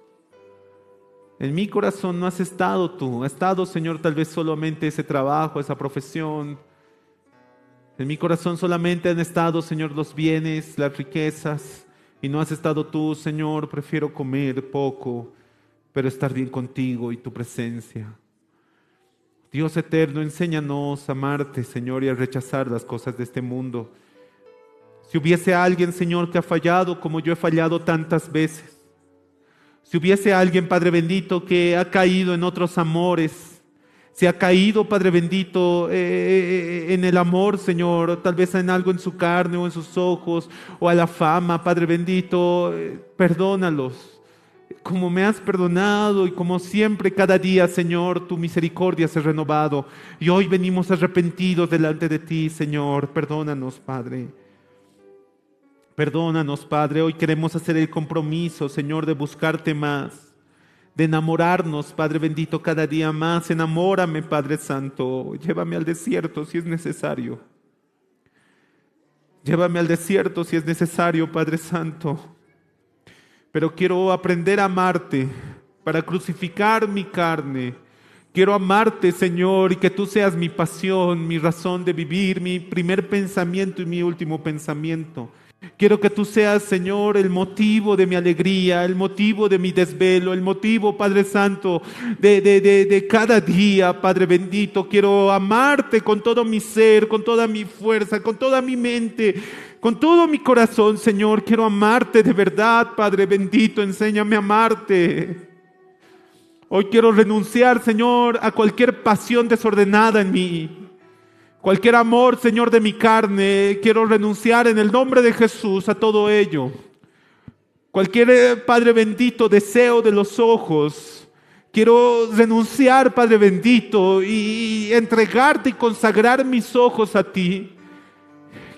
en mi corazón no has estado tú. Ha estado, Señor, tal vez solamente ese trabajo, esa profesión. En mi corazón solamente han estado, Señor, los bienes, las riquezas, y no has estado tú, Señor. Prefiero comer poco, pero estar bien contigo y tu presencia. Dios eterno, enséñanos a amarte, Señor, y a rechazar las cosas de este mundo. Si hubiese alguien, Señor, que ha fallado como yo he fallado tantas veces, si hubiese alguien, Padre bendito, que ha caído en otros amores, si ha caído, Padre bendito, en el amor, Señor, tal vez en algo en su carne o en sus ojos, o a la fama, Padre bendito, perdónalos. Como me has perdonado y como siempre, cada día, Señor, tu misericordia se ha renovado. Y hoy venimos arrepentidos delante de ti, Señor. Perdónanos, Padre. Perdónanos, Padre. Hoy queremos hacer el compromiso, Señor, de buscarte más, de enamorarnos, Padre bendito, cada día más. Enamórame, Padre Santo. Llévame al desierto si es necesario. Llévame al desierto si es necesario, Padre Santo. Pero quiero aprender a amarte para crucificar mi carne. Quiero amarte, Señor, y que tú seas mi pasión, mi razón de vivir, mi primer pensamiento y mi último pensamiento. Quiero que tú seas, Señor, el motivo de mi alegría, el motivo de mi desvelo, el motivo, Padre Santo, de cada día, Padre bendito. Quiero amarte con todo mi ser, con toda mi fuerza, con toda mi mente, con todo mi corazón, Señor. Quiero amarte de verdad, Padre bendito. Enséñame a amarte. Hoy quiero renunciar, Señor, a cualquier pasión desordenada en mí. Cualquier amor, Señor, de mi carne, quiero renunciar en el nombre de Jesús a todo ello. Cualquier, Padre bendito, deseo de los ojos, quiero renunciar, Padre bendito, y entregarte y consagrar mis ojos a ti.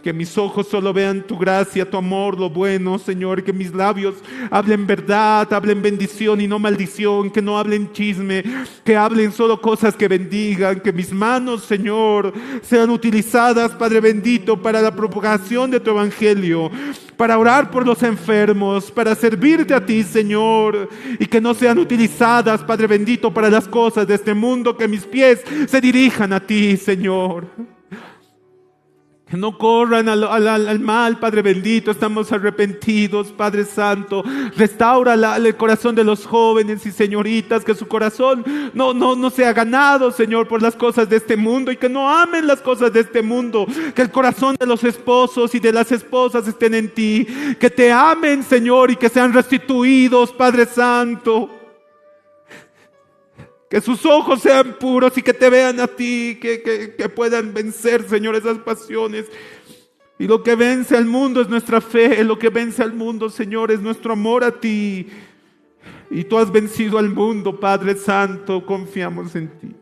Que mis ojos solo vean tu gracia, tu amor, lo bueno, Señor. Que mis labios hablen verdad, hablen bendición y no maldición. Que no hablen chisme, que hablen solo cosas que bendigan. Que mis manos, Señor, sean utilizadas, Padre bendito, para la propagación de tu evangelio, para orar por los enfermos, para servirte a ti, Señor. Y que no sean utilizadas, Padre bendito, para las cosas de este mundo. Que mis pies se dirijan a ti, Señor. Que no corran al mal, Padre bendito. Estamos arrepentidos, Padre Santo. Restaura el corazón de los jóvenes y señoritas. Que su corazón no sea ganado, Señor, por las cosas de este mundo. Y que no amen las cosas de este mundo. Que el corazón de los esposos y de las esposas estén en ti. Que te amen, Señor, y que sean restituidos, Padre Santo. Que sus ojos sean puros y que te vean a ti, que puedan vencer, Señor, esas pasiones. Y lo que vence al mundo es nuestra fe, lo que vence al mundo, Señor, es nuestro amor a ti. Y tú has vencido al mundo, Padre Santo, confiamos en ti.